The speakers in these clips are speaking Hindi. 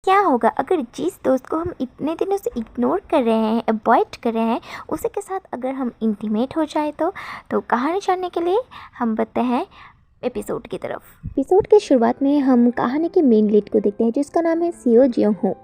क्या होगा अगर जिस दोस्त को हम इतने दिनों से इग्नोर कर रहे हैं, अवॉइड कर रहे हैं, उसी के साथ अगर हम इंटीमेट हो जाए तो कहानी जानने के लिए हम बढ़ते हैं एपिसोड की तरफ। एपिसोड की शुरुआत में हम कहानी के मेन लीड को देखते हैं जिसका नाम है सियो जियोंग हो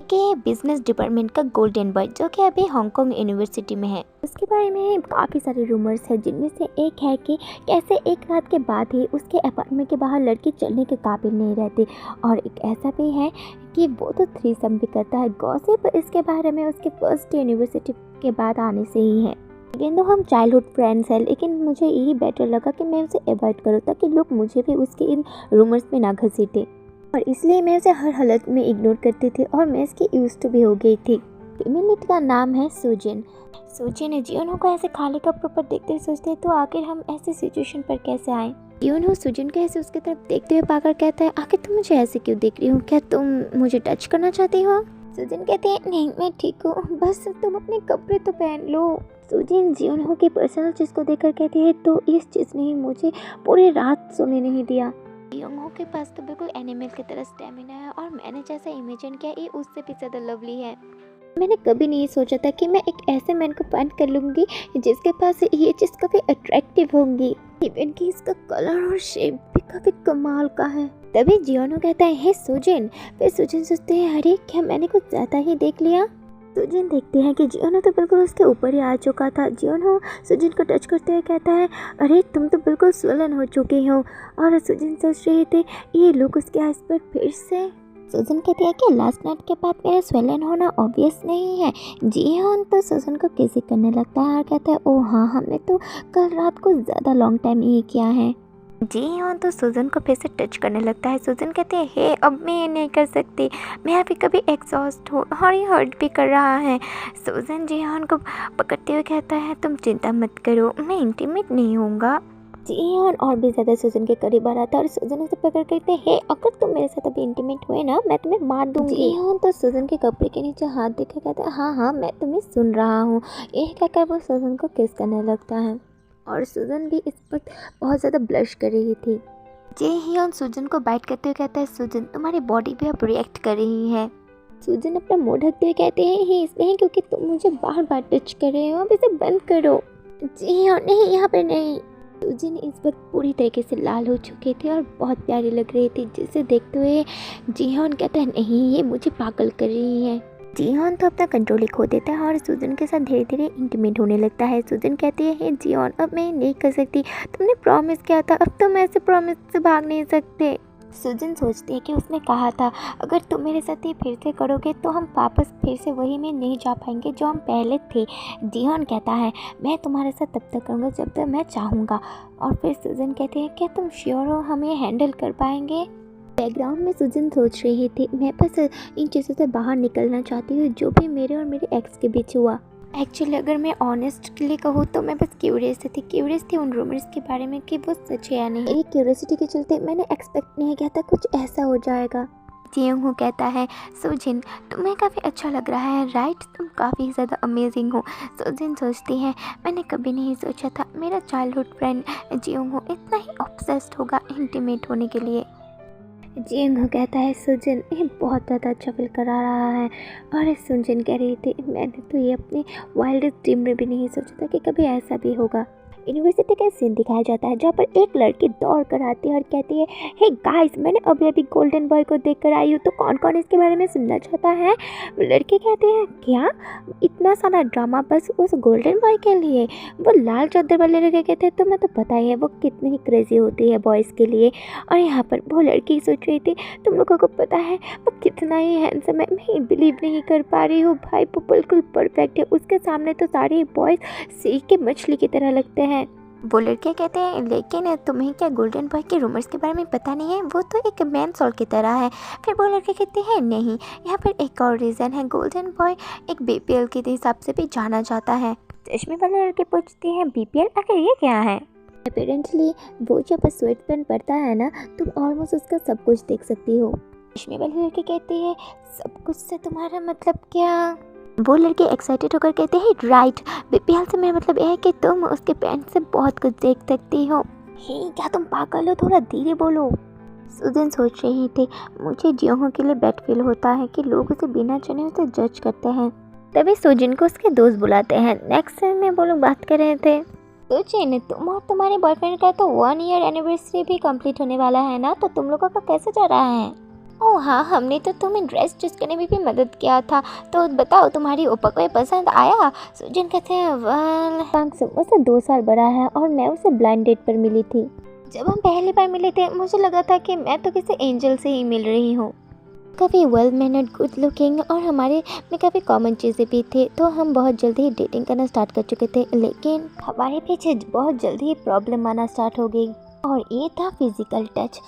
के बिजनेस डिपार्टमेंट का गोल्डन बॉय, जो कि अभी हांगकांग यूनिवर्सिटी में है। उसके बारे में काफ़ी सारे रूमर्स हैं, जिनमें से एक है कि कैसे एक रात के बाद ही उसके अपार्टमेंट के बाहर लड़की चलने के काबिल नहीं रहती, और एक ऐसा भी है कि वो तो थ्रीसम भी करता है। गॉसिप इसके बारे में उसके फर्स्ट यूनिवर्सिटी के बाद आने से ही है। इवन तो हम चाइल्डहुड फ्रेंड्स हैं, लेकिन मुझे यही बेटर लगा कि मैं उसे अवॉइड करूँ ताकि लोग मुझे भी उसके इन रूमर्स में ना घसीटे, और इसलिए मैं उसे हर हालत में इग्नोर करती थी और मैं इसकी यूज्ड भी हो गई थी। फीमेल लीड का नाम है सुजिन। सुजिन जियोन को ऐसे खाली कपड़ों पर देखते हुए सोचते तो आखिर हम ऐसे सिचुएशन पर कैसे आए। जियोन सुजिन के ऐसे उसकी तरफ देखते हुए पाकर कहता है, आखिर तुम मुझे ऐसे क्यों देख रही हो, क्या तुम मुझे टच करना चाहती हो। सुजिन कहते हैं, नहीं मैं ठीक हूँ, बस तुम अपने कपड़े तो पहन लो। सुजिन जियोन की पर्सनल चीज़ को देखकर कहती है, तो इस चीज़ ने मुझे पूरी रात सोने नहीं दिया। जियोंग के पास तो बिल्कुल एनिमल की तरह स्टेमिना है, और मैंने जैसा इमेजिन किया ये उससे भी ज़्यादा लवली है। मैंने कभी नहीं सोचा था कि मैं एक ऐसे मैन को फाइंड कर लूँगी जिसके पास ये चीज़ काफ़ी अट्रैक्टिव होंगी। इवन कि इसका कलर और शेप भी काफ़ी कमाल का है। तभी जियोन कहता है, हे सुजिन। फिर सुजिन सोचते हैं, अरे क्या मैंने कुछ ज़्यादा ही देख लिया। सुजिन देखते हैं कि जियोन तो बिल्कुल उसके ऊपर ही आ चुका था। जियोन सुजिन को टच करते हुए कहता है, अरे तुम तो बिल्कुल स्वलन हो चुके हो। और सुजिन सोच रहे थे ये लोग उसके आइस पर फिर से। सुजिन कहती है कि लास्ट नाइट के बाद मेरा स्वलन होना ऑब्वियस नहीं है। जियोन तो सुजिन को किसी करने लगता है और कहता है, ओह हाँ, हमने तो कल रात को ज़्यादा लॉन्ग टाइम यही किया है। जियोन तो सुजन को फिर से टच करने लगता है। सुजन कहते हैं, हे अब मैं ये नहीं कर सकती, मैं अभी कभी एग्जॉस्ट हूँ और ये हर्ट भी कर रहा है। सुजन जियोन को पकड़ते हुए कहता है, तुम चिंता मत करो, मैं इंटीमेट नहीं होऊंगा। जियोन और भी ज़्यादा सुजन के करीब आ रहा था और सुजन उसे पकड़ कहते हैं, हे अगर तुम मेरे साथ अभी इंटीमेट हुए ना, मैं तुम्हें मार दूंगी। जियोन तो सुजन के कपड़े के नीचे हाथ देकर कहता है, हाँ हाँ मैं तुम्हें सुन रहा हूँ। यह कहकर वो सुजन को किस करने लगता है, और सुजन भी इस वक्त बहुत ज़्यादा ब्लश कर रही थी। जियोन सुजन को बाइट करते हुए कहता है, सुजन तुम्हारी बॉडी भी अब रिएक्ट कर रही है। सुजन अपना मुंह ढकते हुए कहते हैं, ये इसलिए क्योंकि तुम मुझे बार बार टच कर रहे हो, अब इसे बंद करो। जियोन, नहीं यहाँ पर नहीं। सुजन इस वक्त पूरी तरीके से लाल हो चुकी थी और बहुत प्यारी लग रही थी, जिसे देखते हुए जियोन कहता है, नहीं ये मुझे पागल कर रही है। जियोन तो अपना कंट्रोल ही खो देता है और सुजन के साथ धीरे धीरे इंटीमेट होने लगता है। सुजन कहती है, हे जियोन अब मैं नहीं कर सकती, तुमने प्रॉमिस किया था, अब तुम ऐसे प्रॉमिस से भाग नहीं सकते। सुजन सोचती है कि उसने कहा था अगर तुम मेरे साथ ये फिर से करोगे तो हम वापस फिर से वही में नहीं जा पाएंगे जो हम पहले थे। जियोन कहता है, मैं तुम्हारे साथ तब तक करूँगा जब तक मैं चाहूँगा। और फिर सुजन कहती है, क्या तुम श्योर हो हम ये हैंडल कर पाएंगे। बैकग्राउंड में सुजन सोच रही थी, मैं बस इन चीज़ों से बाहर निकलना चाहती हूँ जो भी मेरे और मेरे एक्स के बीच हुआ। एक्चुअली अगर मैं ऑनेस्टली कहूँ तो मैं बस क्यूरियस थी उन रूमर्स के बारे में कि वो सच है या नहीं। मेरी क्यूरियोसिटी के चलते मैंने एक्सपेक्ट नहीं किया था कुछ ऐसा हो जाएगा। जियोंग कहता है, सुजिन तुम्हें काफ़ी अच्छा लग रहा है राइट, तुम काफ़ी ज़्यादा अमेजिंग हो। सुजिन सोचती है, मैंने कभी नहीं सोचा था मेरा चाइल्डहुड फ्रेंड जियोंग इतना ही ऑब्सेस्ड होगा इंटीमेट होने के लिए। जियोंग कहता है, सुजन ये बहुत ज़्यादा अच्छा फील करा रहा है। और सुजन कह रही थी, मैंने तो ये अपनी वाइल्डेस्ट ड्रीम में भी नहीं सोचा था कि कभी ऐसा भी होगा। यूनिवर्सिटी का सीन दिखाया जाता है जहाँ पर एक लड़की दौड़ कर आती है और कहती है, हे गाइस मैंने अभी अभी गोल्डन बॉय को देख कर आई हूँ, तो कौन कौन इसके बारे में सुनना चाहता है। लड़के कहते हैं, क्या इतना सारा ड्रामा बस उस गोल्डन बॉय के लिए। वो लाल चादर वाले लड़के कहते हैं, तुम्हें तो पता ही है वो कितनी ही क्रेजी होती है बॉयज़ के लिए। और यहाँ पर वो लड़की सोच रही थी, तुम लोगों को पता है वो कितना ही हैंडसम है, मैं बिलीव नहीं कर पा रही हूँ भाई, वो बिल्कुल परफेक्ट है, उसके सामने तो सारे बॉयज़ सीख के मछली की तरह लगते हैं। वो लड़के कहते हैं, लेकिन तुम्हें क्या गोल्डन बॉय के रूमर्स के बारे में पता नहीं है, वो तो एक मैन सोल की तरह है। फिर वो लड़के कहते हैं, नहीं यहाँ पर एक और रीज़न है, गोल्डन बॉय एक बीपीएल के हिसाब से भी जाना जाता है। चश्मे वाले लड़के पूछते हैं, बीपीएल आखिर ये क्या है। अपेरेंटली वो जब स्वेट पैंट पड़ता है ना, तुम ऑलमोस्ट उसका सब कुछ देख सकती हो। चश्मे वाले लड़के कहते हैं, सब कुछ से तुम्हारा मतलब क्या। वो लड़के एक्साइटेड होकर कहते हैं, राइट, बीपीएल से मेरा मतलब यह है कि तुम उसके पैंट से बहुत कुछ देख सकती हो। हे क्या तुम पागल हो, थोड़ा धीरे बोलो। सुजन सोच रही थी, मुझे जियोंग के लिए बैड फील होता है कि लोग उसे बिना जाने उसे जज करते हैं। तभी सुजिन को उसके दोस्त बुलाते हैं। नेक्स्ट सीन में वो लोग बात कर रहे थे। सुजिन, तुम और तुम्हारे बॉयफ्रेंड का तो 1 ईयर एनिवर्सरी भी कंप्लीट होने वाला है ना, तो तुम लोगों का कैसे जा रहा है? ओह हाँ, हमने तो तुम्हें ड्रेस चूज करने में भी मदद किया था, तो बताओ तुम्हारी ओपा को ये पसंद आया? सुजिन कहते हैं, वेल उससे 2 साल बड़ा है और मैं उसे ब्लाइंड डेट पर मिली थी। जब हम पहली बार मिले थे मुझे लगा था कि मैं तो किसी एंजल से ही मिल रही हूँ। काफ़ी वेल मैनर्ड, गुड लुकिंग और हमारे में काफ़ी कॉमन चीज़ें भी थी, तो हम बहुत जल्दी ही डेटिंग करना स्टार्ट कर चुके थे। लेकिन हमारे पीछे बहुत जल्दी ही प्रॉब्लम आना स्टार्ट हो गई और ये था फिज़िकल टच।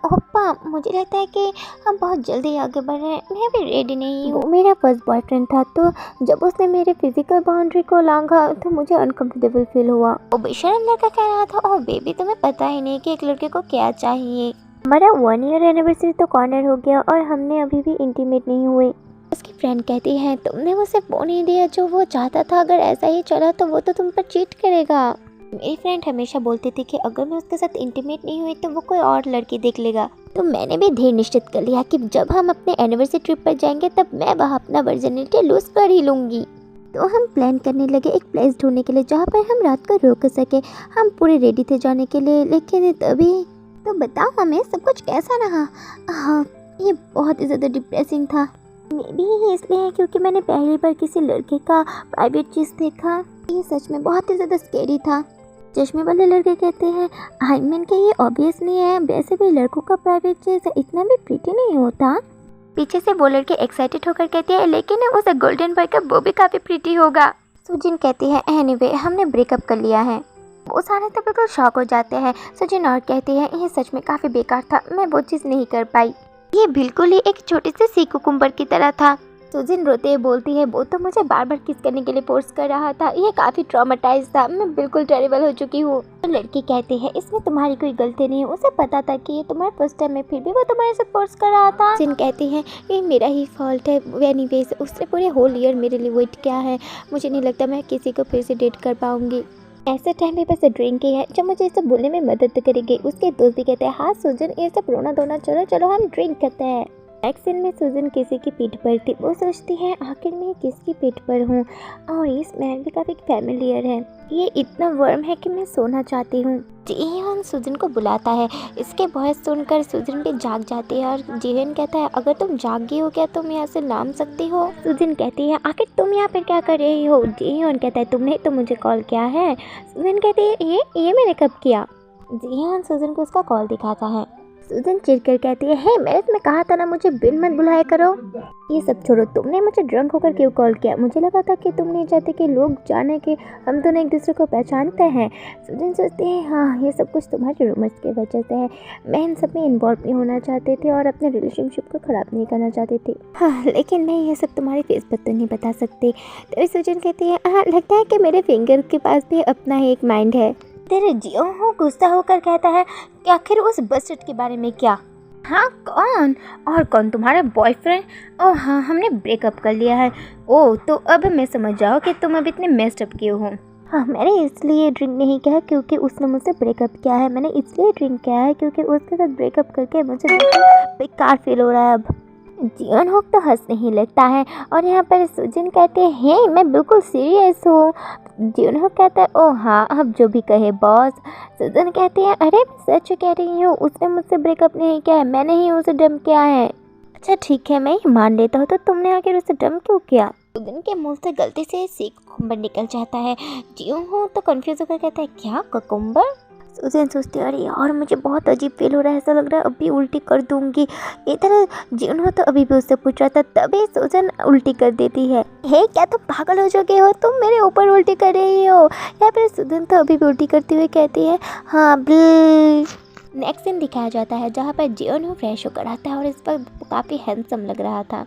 ओप्पा, मुझे लगता है कि हम बहुत जल्दी आगे बढ़ रहे हैं, मैं भी रेडी नहीं हूँ। वो मेरा फर्स्ट बॉयफ्रेंड था, तो जब उसने मेरे फिजिकल बाउंड्री को लांघा तो मुझे अनकम्फर्टेबल फील हुआ। वो बेशर्म लड़का कह रहा था, ओह बेबी, तुम्हें पता ही नहीं कि एक लड़के को क्या चाहिए। हमारा 1 ईयर एनिवर्सरी तो कॉर्नर हो गया और हमने अभी भी इंटीमेट नहीं हुए। उसकी फ्रेंड कहती है, तुमने उसे वो नहीं दिया जो वो चाहता था, अगर ऐसा ही चला तो वो तो तुम पर चीट करेगा। मेरी फ्रेंड हमेशा बोलती थी कि अगर मैं उसके साथ इंटीमेट नहीं हुई तो वो कोई और लड़की देख लेगा। तो मैंने भी धीर निश्चित कर लिया कि जब हम अपने एनिवर्सरी ट्रिप पर जाएंगे तब मैं वहाँ अपना वर्जिनिटी लूज कर ही लूँगी। तो हम प्लान करने लगे एक प्लेस ढूंढने के लिए जहाँ पर हम रात को रुक सके। हम पूरे रेडी थे जाने के लिए, लेकिन तभी तो बताओ हमें सब कुछ कैसा रहा? हाँ, ये बहुत ही ज़्यादा डिप्रेसिंग था। मे भी इसलिए है क्योंकि मैंने पहली बार किसी लड़के का प्राइवेट चीज़ देखा। ये सच में बहुत ही ज़्यादा स्केरी था। चश्मे वाले लड़के कहते हैं, आई मीन कि ये ऑब्वियस नहीं है, वैसे भी लड़कों का प्राइवेट चीज़ इतना भी प्रीटी नहीं होता। पीछे से वो लड़के एक्साइटेड होकर कहते हैं, लेकिन उसे गोल्डन बॉय का वो भी काफ़ी प्रीटी होगा। सुजिन कहती है, एनीवे हमने ब्रेकअप कर लिया है। वो सारे तो बिल्कुल शॉक हो जाते हैं। सुजिन और कहती है, ये सच में काफ़ी बेकार था, मैं वो चीज़ नहीं कर पाई। ये बिल्कुल ही एक छोटी सी सी कुकुम्बर की तरह था। सुजिन रोते हुए बोलती है, वो तो मुझे बार बार किस करने के लिए फोर्स कर रहा था, ये काफ़ी ट्रॉमेटाइज था, मैं बिल्कुल टेरिबल हो चुकी हूँ। तो लड़की कहती है, इसमें तुम्हारी कोई गलती नहीं है, उसे पता था कि ये तुम्हारा फर्स्ट टाइम है, फिर भी वो तुम्हारे साथ फोर्स कर रहा था। सुजिन कहती है, ये मेरा ही फॉल्ट है, एनीवेज उसने पूरे होल ईयर मेरे लिए वेट किया है, मुझे नहीं लगता मैं किसी को फिर से डेट कर पाऊंगी। ऐसे टाइम में बस ड्रिंक ही है जो मुझे इसे भूलने में मदद करेगी। उसके दोस्त भी कहते हैं, हाँ सुजिन, ये सब रोना धोना चलो चलो हम ड्रिंक करते हैं। नेक्स्ट सीन में सुजिन किसी की पीठ पर थी। वो सोचती है, आखिर मैं किसकी पीठ पर हूँ और ये स्मेल भी काफ़ी फैमिलियर है, ये इतना वार्म है कि मैं सोना चाहती हूँ। जीहन सुजिन को बुलाता है। इसके वॉइस सुनकर सुजिन भी जाग जाती है और जीहन कहता है, अगर तुम जागी हो क्या तुम यहाँ से नाम सकती हो? सुजिन कहती है, आखिर तुम यहाँ पर क्या कर रही हो? जीहन कहता है, तुमने तो मुझे कॉल किया है। सुजिन कहती है, ये मैंने कब किया? जीहन सुजिन को उसका कॉल दिखाता है। सुजिन चिढ़कर कहती है, हे मैंने तुम्हें कहा था ना मुझे बिन मत बुलाया करो। ये सब छोड़ो, तुमने मुझे ड्रंक होकर क्यों कॉल किया? मुझे लगा था कि तुम नहीं चाहते कि लोग जाने कि हम दोनों एक दूसरे को पहचानते हैं। सुजिन सोचती है, हाँ ये सब कुछ तुम्हारे रूमर्स की वजह से है, मैं इन सब में इन्वॉल्व नहीं होना चाहते थे और अपने रिलेशनशिप को ख़राब नहीं करना चाहती थी। हाँ लेकिन मैं ये सब तुम्हारे फेस पर तो नहीं बता सकती। तो सुजिन कहती है, हाँ लगता है कि मेरे फिंगर के पास भी अपना ही एक माइंड है। तेरे जियो गुस्सा होकर कहता है कि आखिर उस बस्टर्ड के बारे में क्या? हाँ कौन? और कौन? तुम्हारा बॉयफ्रेंड? ओह हाँ, हमने ब्रेकअप कर लिया है। ओह तो अब मैं समझ जाओ कि तुम अब इतने मेस्ड अप क्यों हो। हाँ मैंने इसलिए ड्रिंक नहीं किया क्योंकि उसने मुझसे ब्रेकअप किया है, मैंने इसलिए ड्रिंक किया है क्योंकि उसके साथ ब्रेकअप करके मुझे बेकार फील हो रहा है। अब जियोन होक तो हंसने ही लगता है और यहाँ पर सुजिन कहते हैं, मैं बिल्कुल सीरियस हूँ। जियोन होक कहता है, ओह हाँ अब जो भी कहे बॉस। सुजिन कहते हैं, अरे मैं सच कह रही हूँ, उसने मुझसे ब्रेकअप नहीं किया है, मैंने ही उसे डंप किया है। अच्छा ठीक है मैं ये मान लेता हूँ, तो तुमने आखिर उसे डंप क्यों किया? सुजिन के मुँह से गलती से सीख कुकुम्बर निकल जाता है। जियोन होक तो कन्फ्यूज होकर कहता है, क्या कुकुम्बर? सुजिन सोचती है, अरे यार मुझे बहुत अजीब फील हो रहा है, ऐसा लग रहा है अभी उल्टी कर दूंगी। इधर जियोन हो तो अभी भी उससे पूछ रहा था, तभी सुजिन उल्टी कर देती है। हे क्या तुम पागल हो चुके हो, तुम मेरे ऊपर उल्टी कर रही हो? या फिर सुजिन तो अभी भी उल्टी करती हुई कहती है, हाँ बिल। नेक्स्ट सीन दिखाया जाता है जहाँ पर जियोन फ्रेश होकर आता है और इस पर काफ़ी हैंडसम लग रहा था।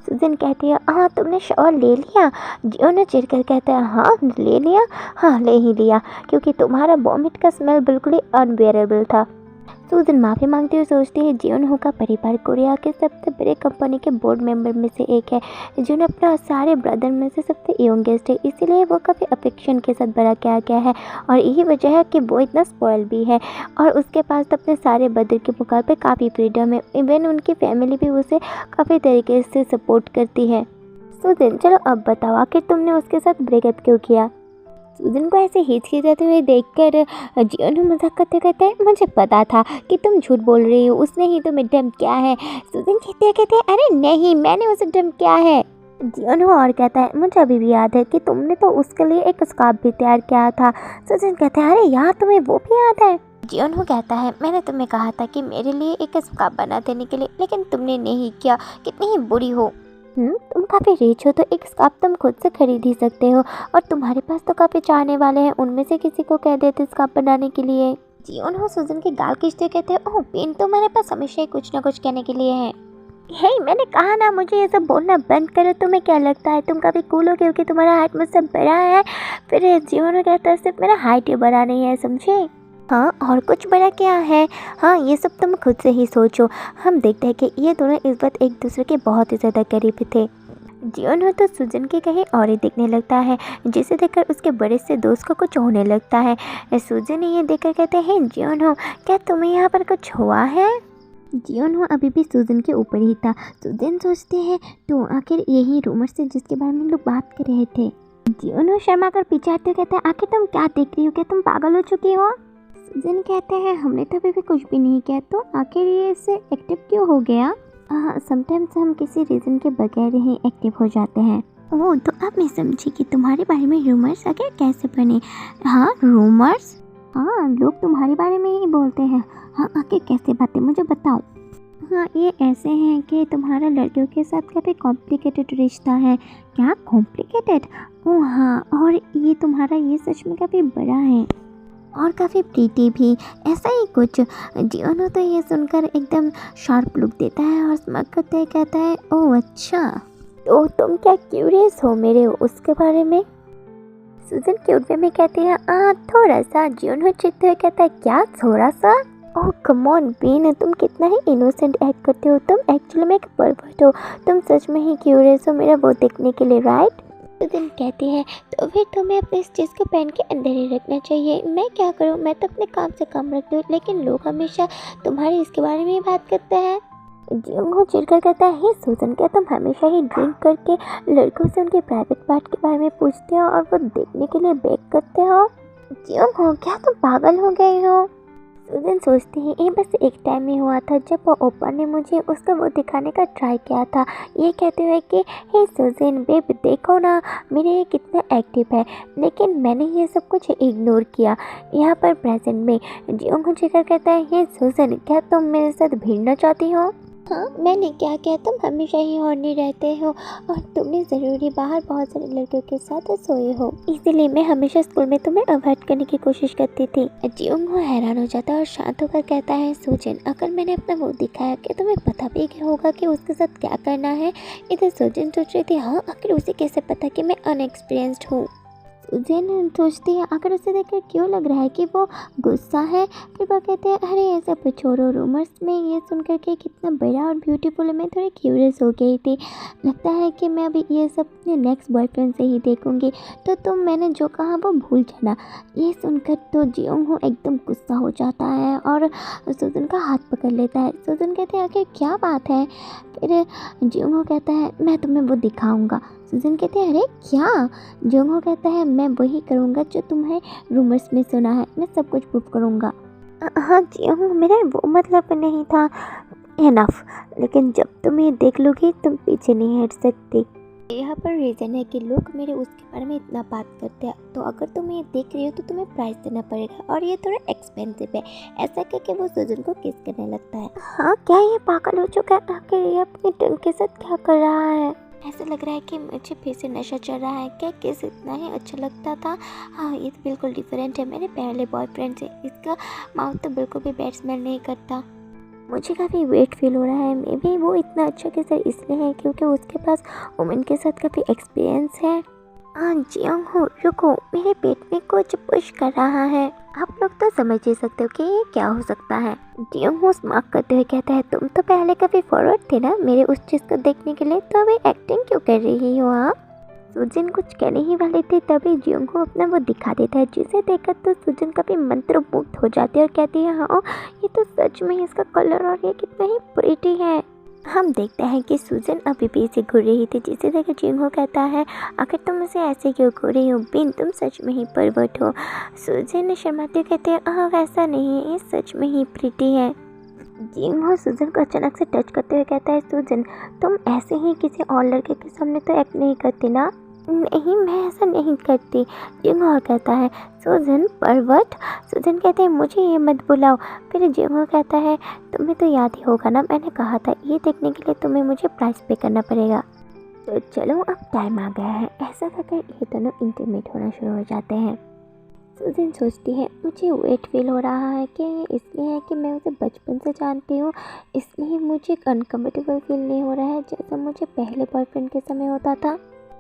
सुजिन कहती है, हाँ तुमने शॉवर ले लिया? जियोन चिढ़कर कहता है, हाँ ले लिया, हाँ ले ही लिया क्योंकि तुम्हारा वॉमिट का स्मेल बिल्कुल ही अनबेरेबल था। सूजन माफ़ी मांगती हुई सोचती है जियोन हो का परिवार कोरिया के सबसे बड़े कंपनी के बोर्ड मेंबर में से एक है। जियोन अपना सारे ब्रदर में से सबसे यंगेस्ट है, इसीलिए वो काफ़ी अफेक्शन के साथ बड़ा किया गया है और यही वजह है कि वो इतना स्पॉइल भी है और उसके पास तो अपने सारे ब्रदर के मुकाबले काफ़ी फ्रीडम है। इवन उनकी फैमिली भी उसे काफ़ी तरीके से सपोर्ट करती है। सूजन, चलो अब बताओ आखिर तुमने उसके साथ ब्रेकअप क्यों किया? सूजन को ऐसे हिचकिचाते हुए देखकर जियोन मजाक करते कहते हैं, मुझे पता था कि तुम झूठ बोल रही हो, उसने ही तुम्हें डंप किया है। सूजन कहते हैं अरे नहीं, मैंने उसे डंप किया है। जियोन और कहता है मुझे अभी भी याद है कि तुमने तो उसके लिए एक स्कार्फ भी तैयार किया था। सूजन कहते हैं अरे यार, तुम्हें वो भी याद है? जियोन कहता है मैंने तुम्हें कहा था कि मेरे लिए एक स्कार्फ बना देने के लिए, लेकिन तुमने नहीं किया। कितनी ही बुरी हो। तुम काफ़ी रिच हो तो एक स्कार्फ तुम खुद से खरीद ही सकते हो और तुम्हारे पास तो काफ़ी चाहने वाले हैं, उनमें से किसी को कह देते स्कार्फ बनाने के लिए। जियोन सूजन के गाल खींचते कहते हैं ओह पेन, तुम्हारे पास हमेशा ही कुछ ना कुछ कहने के लिए है। हे मैंने कहा ना, मुझे ये सब बोलना बंद करो। तुम्हें क्या लगता है तुम काफ़ी कूल हो क्योंकि तुम्हारा हाइट मुझसे बड़ा है? फिर जियोन कहता है सिर्फ मेरा हाइट ही बड़ा नहीं है, समझे? हाँ, और कुछ बड़ा क्या है? हाँ, ये सब तुम खुद से ही सोचो। हम देखते हैं कि ये दोनों इस वक्त एक दूसरे के बहुत ही ज़्यादा करीब थे। जियोन तो सूजन के कहीं और ही दिखने लगता है, जिसे देखकर उसके बड़े से दोस्त को कुछ होने लगता है। सूजन ये देखकर कहते हैं जियोन, क्या तुम्हें यहाँ पर कुछ हुआ है? जियोन अभी भी सूजन के ऊपर ही था। सूजन सोचते हैं तो आखिर यही रूमर से जिसके बारे में हम लोग बात कर रहे थे। जियोन शर्मा कर पीछे आते हुए कहते हैं आखिर तुम क्या देख रही हो, क्या तुम पागल हो चुकी हो? सूजन कहते हैं हमने तो अभी भी कुछ भी नहीं किया, तो आखिर ये इससे एक्टिव क्यों हो गया? समटाइम्स हम किसी रीज़न के बगैर ही एक्टिव हो जाते हैं। ओह, तो अब मैं समझी कि तुम्हारे बारे में रूमर्स आखिर कैसे बने। हाँ, रूमर्स? हाँ, लोग तुम्हारे बारे में ही बोलते हैं। हाँ, आखिर कैसे बातें, मुझे बताओ। हाँ, ये ऐसे हैं कि तुम्हारा लड़कियों के साथ काफ़ी कॉम्प्लिकेटेड रिश्ता है। क्या कॉम्प्लिकेटेड? ओह हाँ, और ये तुम्हारा ये सच में काफ़ी बड़ा है और काफ़ी प्रीटी भी, ऐसा ही कुछ। जियोन तो ये सुनकर एकदम शार्प लुक देता है और स्माइल करते हुए कहता है ओह अच्छा, तो तुम क्या क्यूरियस हो मेरे उसके बारे में? सूजन क्यूट वे में कहती है थोड़ा सा। जियोन चिढ़ते हुए कहता है क्या थोड़ा सा? ओह कम ऑन बीन, तुम कितना ही इनोसेंट एक्ट करते हो, तुम एक्चुअली में एक परवर्ट हो, तुम सच में ही क्यूरियस हो मेरा वो देखने के लिए, राइट? दिन कहती है तो फिर तुम्हें अपने इस चीज़ को पहन के अंदर ही रखना चाहिए। मैं क्या करूँ, मैं तो अपने काम से काम रखती हूँ, लेकिन लोग हमेशा तुम्हारे इसके बारे में ही बात करते हैं। जियोंग चिढ़कर कहता है सूजन, क्या तुम हमेशा ही ड्रिंक करके लड़कों से उनके प्राइवेट पार्ट के बारे में पूछते हो और वो देखने के लिए बेक करते हो? जियोंग, क्या तुम पागल हो गए हो? सूजन सोचती है ये बस एक टाइम ही हुआ था जब वो ओपा ने मुझे उसका वो दिखाने का ट्राई किया था, ये कहते हुए कि हे सूजन बेब देखो ना मेरे ये कितना एक्टिव है, लेकिन मैंने ये सब कुछ इग्नोर किया यहाँ पर प्रेजेंट में। जियोंग जिक्र कहता है हे सूजन, क्या तुम मेरे साथ भिड़ना चाहती हो? हाँ, मैंने क्या किया, तुम हमेशा ही हॉर्नी रहते हो और तुमने ज़रूरी बाहर बहुत सारे लड़कियों के साथ सोए हो, इसीलिए मैं हमेशा स्कूल में तुम्हें अवॉइड करने की कोशिश करती थी। जियोंग हैरान हो जाता है और शांत होकर कहता है सूजन, अगर मैंने अपना वो दिखाया कि तुम्हें पता भी क्या होगा कि उसके साथ क्या करना है? इधर सूजन सोच रही थी हाँ आखिर उसे कैसे पता कि मैं अनएक्सपीरियंस्ड हूँ। सूजन सोचती है आखिर उसे देखकर क्यों लग रहा है कि वो गुस्सा है। फिर वो कहते हैं अरे ऐसा कुछ छोड़ो, रूमर्स में ये सुनकर के कितना बड़ा और ब्यूटीफुल है, मैं थोड़ी क्यूरियस हो गई थी, लगता है कि मैं अभी ये सब अपने नेक्स्ट बॉयफ्रेंड से ही देखूंगी, तो तुम मैंने जो कहा वो भूल जाना। ये सुनकर तो जियोंग एकदम गुस्सा हो जाता है और सूजन का हाथ पकड़ लेता है। सूजन कहते हैं आखिर क्या बात है? फिर जियोंग कहता है मैं तुम्हें वो दिखाऊंगा। सूजन कहते हैं अरे क्या? जियोंग कहता है मैं वही करूँगा जो तुम्हें रूमर्स में सुना है, मैं सब कुछ प्रूव करूँगा। हाँ जियोंग, मेरा वो मतलब नहीं था। इनफ, लेकिन जब तुम ये देख लोगी तुम पीछे नहीं हट सकती। यहाँ पर रीज़न है कि लोग मेरे उसके बारे में इतना बात करते हैं, तो अगर तुम ये देख रही हो तो तुम्हें प्राइस देना पड़ेगा और ये थोड़ा एक्सपेंसिव है। ऐसा कह के वो सूजन को किस करने लगता है। हाँ, क्या ये पागल हो चुका है? आखिर ये अपने टर्न के साथ क्या कर रहा है? ऐसा लग रहा है कि मुझे फिर से नशा चढ़ रहा है। क्या किस इतना ही अच्छा लगता था? हाँ, ये तो बिल्कुल डिफरेंट है मेरे पहले बॉयफ्रेंड से। इसका माउथ तो बिल्कुल भी बैड स्मेल नहीं करता। मुझे काफ़ी वेट फील हो रहा है। मे बी वो इतना अच्छा किसर इसलिए है क्योंकि उसके पास वुमेन के साथ काफ़ी एक्सपीरियंस है। हाँ जियोंग, रुको, मेरे पेट में कुछ पुश कर रहा है। आप लोग तो समझ ही सकते हो कि ये क्या हो सकता है। जियोंग स्मार्ट करते हुए कहता है, तुम तो पहले कभी फॉरवर्ड थे ना मेरे उस चीज़ को देखने के लिए, तो अभी एक्टिंग क्यों कर रही हो आप? सुजिन कुछ कहने ही वाले थे तभी जियोंग अपना वो दिखा देता है, जिसे देखकर तो सुजिन काफ़ी मंत्रमुग्ध हो जाती है और कहती है, हाँ ये तो सच में इसका कलर और ये कितना ही प्रिटी है। हम देखते हैं कि सुजन अभी भी इसे घूर रही थी, जिसे देखकर जियोंग कहता है, आखिर तुम उसे ऐसे क्यों घूर रही हो बिन, तुम सच में ही परवर्ट हो। सुजन शर्माते हुए कहते हैं, हाँ वैसा नहीं है, ये सच में ही प्रिटी है। जियोंग सुजन को अचानक से टच करते हुए कहता है, सुजन तुम ऐसे ही किसी और लड़के के सामने तो एक्ट नहीं करती ना। नहीं मैं ऐसा नहीं करती। जियोंग और कहता है, सुजन परवर्ट। सुजन कहते हैं, मुझे ये मत बुलाओ। फिर जियोंग कहता है, तुम्हें तो याद ही होगा ना, मैंने कहा था ये देखने के लिए तुम्हें मुझे प्राइस पे करना पड़ेगा। तो चलो अब टाइम आ गया है। ऐसा कहकर ये दोनों इंटीमेट होना शुरू हो जाते हैं। सुजन सोचती है, मुझे वेट फील हो रहा है कि इसलिए है कि मैं उसे बचपन से जानती हूँ, इसलिए मुझे अनकम्फर्टेबल फील नहीं हो रहा है जैसा मुझे पहले बॉयफ्रेंड के समय होता था।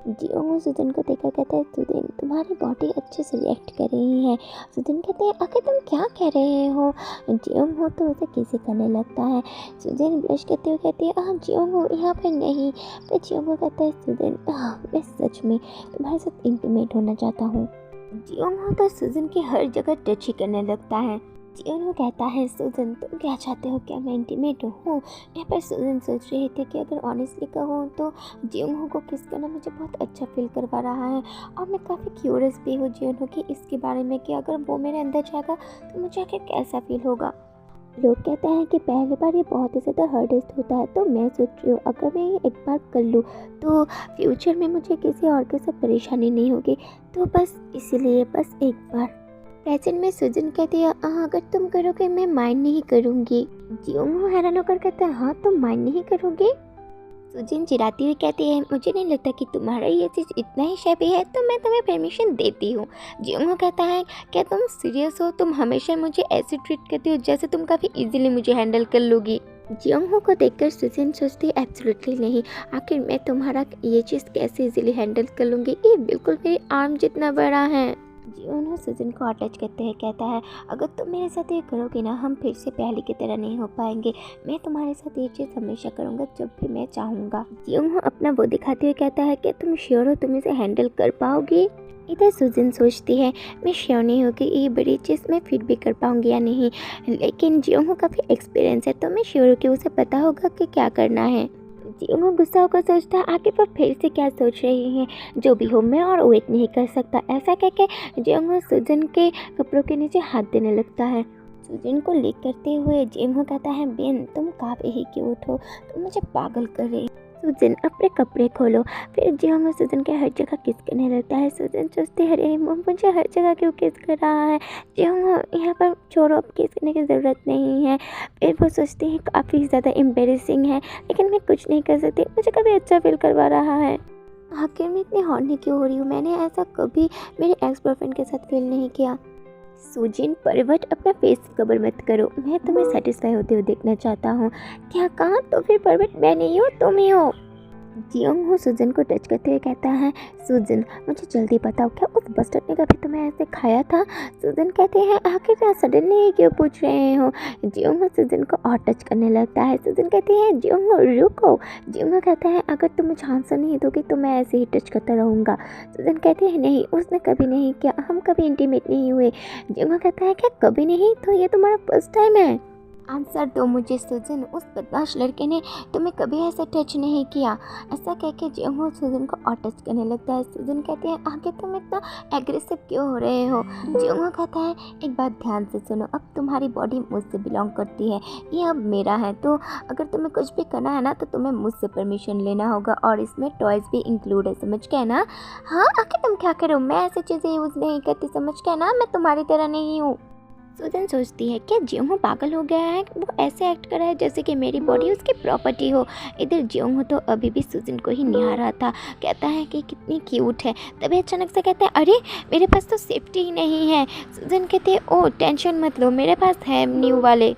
जियोंग सुजन को देखकर कहता है, सुजन तुम्हारी बॉडी अच्छे से रिएक्ट कर रही है। सुजन कहते हैं, आखिर तुम क्या कह रहे हो? जियोंग हो तो उसे किसी करने लगता है। सुजन ब्लश करते हुए कहती है, हाँ जियोंग हो यहाँ पर नहीं। फिर जियोंग कहता है, सुजन मैं सच में तुम्हारे साथ इंटीमेट होना चाहता हूँ। जियोंग हो तो सुजन की हर जगह टच ही करने लगता है। जियोंग कहता है, सुजन तुम क्या चाहते हो, क्या मैं इंटीमेट हूँ? यहाँ पर सुजन सोच रही थी कि अगर ऑनेस्टली कहूँ तो जियोंग को किस करना मुझे बहुत अच्छा फील करवा रहा है, और मैं काफ़ी क्यूरियस भी हूँ जियोंग की इसके बारे में कि अगर वो मेरे अंदर जाएगा तो मुझे आखिर कैसा फील होगा। लोग कहते हैं कि पहली बार ये बहुत ही ज़्यादा हार्डेस्ट होता है, तो मैं सोच रही हूँ अगर मैं ये एक बार कर लूँ तो फ्यूचर में मुझे किसी और के साथ परेशानी नहीं होगी, तो बस इसीलिए बस एक बार। प्रेजेंट में सुजन कहती है, अगर तुम करोगे मैं माइंड नहीं करूँगी। जियोंग हैरान होकर कहता है, हाँ तुम माइंड नहीं करोगे? सुजन चिढ़ाती हुई कहती है, मुझे नहीं लगता कि तुम्हारा ये चीज़ इतना ही शैबी है, तो मैं तुम्हें परमिशन देती हूँ। जियोंग कहता है, क्या तुम सीरियस हो? तुम हमेशा मुझे ऐसे ट्रीट करती हो जैसे तुम काफ़ी इजीली मुझे हैंडल कर लोगी। जियोंग को देखकर सुजन सोचती है, एब्सोल्युटली नहीं, आखिर मैं तुम्हारा ये चीज़ कैसे इजीली हैंडल कर लूँगी, ये बिल्कुल मेरी आर्म जितना बड़ा है। जियोंग सुजन को अटैच करते हुए कहता है, अगर तुम मेरे साथ ये करोगे ना, हम फिर से पहले की तरह नहीं हो पाएंगे। मैं तुम्हारे साथ ये चीज़ हमेशा करूँगा जब भी मैं चाहूँगा। जियोंग अपना वो दिखाते हुए कहता है, कि तुम श्योर हो तुम इसे हैंडल कर पाओगी? इधर सुजन सोचती है, मैं श्योर नहीं होगी ये बड़ी चीज़ मैं फिर भी कर पाऊँगी या नहीं, लेकिन जियोंग काफ़ी एक्सपीरियंस है तो मैं श्योर हूँ कि उसे पता होगा कि क्या करना है। जियोंग गुस्सा होकर सोचता है, आगे पर फिर से क्या सोच रही हैं, जो भी हो मैं और वेट नहीं कर सकता। ऐसा कहकर जियोंग सुजन के कपड़ों के नीचे हाथ देने लगता है। सुजन को लीक करते हुए जियोंग कहता है, बेन तुम काफ़ी ही क्यूट हो, तुम मुझे पागल कर रही। सुजन अपने कपड़े खोलो। फिर जियोंग सुजन के हर जगह किस करने लगता है। सुजन सोचती है, अरे मुझे हर जगह क्यों किस कर रहा है। जियोंग यहाँ पर छोड़ो, अब किस करने की ज़रूरत नहीं है। फिर वो सोचती है काफ़ी ज़्यादा एम्बेरसिंग है, लेकिन मैं कुछ नहीं कर सकती, मुझे कभी अच्छा फील करवा रहा है। आखिर मैं इतनी हॉर्नी क्यों हो रही हूँ, मैंने ऐसा कभी मेरे एक्स बॉयफ्रेंड के साथ फील नहीं किया। सुजिन परवट अपना फेस कवर मत करो, मैं तुम्हें सेटिस्फाई होते हुए देखना चाहता हूँ। क्या कहा? तो फिर परवट मैं नहीं हूँ, तुम ही हो। जियोंग हो सुजन को टच करते हुए कहता है, सुजन मुझे जल्दी बताओ, क्या उस बस्टर्ड ने कभी तुम्हें ऐसे खाया था? सुजन कहते हैं, आखिर क्या सडनली क्यों पूछ रहे हो। जियोंग हो सुजन को और टच करने लगता है। सुजन कहती है, जियोंग हो रुको। जियोंग कहता है, अगर तुम मुझे आंसर नहीं दोगे तो मैं ऐसे ही टच करता रहूँगा। सुजन कहती है, नहीं उसने कभी नहीं किया, हम कभी इंटीमेट नहीं हुए। जियोंग कहता है, क्या कभी नहीं? तो ये तुम्हारा फर्स्ट टाइम है? आंसर दो मुझे सुजन, उस बदमाश लड़के ने तुम्हें कभी ऐसा टच नहीं किया। ऐसा कह के जियोंग सुजन को और टच करने लगता है। सुजन कहती है, आगे तुम इतना एग्रेसिव क्यों हो रहे हो। जियोंग कहता है, एक बात ध्यान से सुनो, अब तुम्हारी बॉडी मुझसे बिलोंग करती है, ये अब मेरा है, तो अगर तुम्हें कुछ भी करना है ना तो तुम्हें मुझसे परमिशन लेना होगा, और इसमें टॉयज़ भी इंक्लूड है, समझ गए ना। हाँ आखिर तुम क्या करो, मैं ऐसी चीज़ें यूज़ नहीं करती, समझ गए ना, मैं तुम्हारी तरह नहीं हूँ। सुजन सोचती है, क्या जियोंग पागल हो गया है, वो ऐसे एक्ट कर रहा है जैसे कि मेरी बॉडी उसकी प्रॉपर्टी हो। इधर जियोंग तो अभी भी सुजन को ही निहार रहा था, कहता है कि कितनी क्यूट है। तभी अचानक से कहता है, अरे मेरे पास तो सेफ्टी ही नहीं है। सुजन कहते हैं, ओ टेंशन मत लो, मेरे पास है न्यू वाले।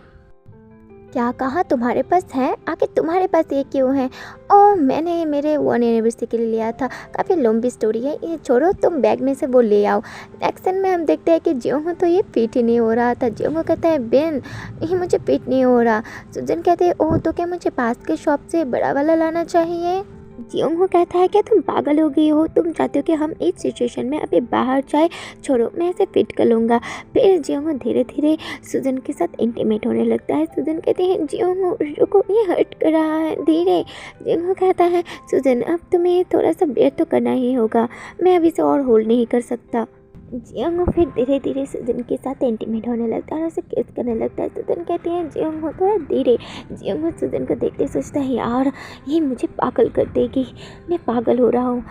क्या कहा तुम्हारे पास है? आखिर तुम्हारे पास ये क्यों है? ओह, मैंने मेरे 1 एनिवर्सरी के लिए लिया था। काफ़ी लंबी स्टोरी है, ये छोड़ो, तुम बैग में से वो ले आओ। एक्शन में हम देखते हैं कि जियोंग तो ये फिट ही नहीं हो रहा था। जियोंग कहता है बेन, ये मुझे फिट नहीं हो रहा। सुजन कहते हैं ओह, तो क्या मुझे पास के शॉप से बड़ा वाला लाना चाहिए? जियोंग कहता है क्या तुम पागल हो गई हो? तुम चाहते हो कि हम इस सिचुएशन में अभी बाहर जाए? छोड़ो, मैं इसे फिट कर लूँगा। फिर जियोंग धीरे धीरे सुजन के साथ इंटीमेट होने लगता है। सुजन कहती है जियोंग रुको, ये हर्ट कर रहा है, धीरे। जियोंग कहता है सुजन अब तुम्हें थोड़ा सा बेयर तो करना ही होगा, मैं अभी से और होल्ड नहीं कर सकता। जियोंग फिर धीरे धीरे सुजन के साथ इंटीमेट होने लगता है और उसे किस करने लगता है। सुजन कहती है जियोंग थोड़ा धीरे। जियोंग सुजन को देखते सोचता है यार, ये मुझे पागल कर देगी, मैं पागल हो रहा हूँ।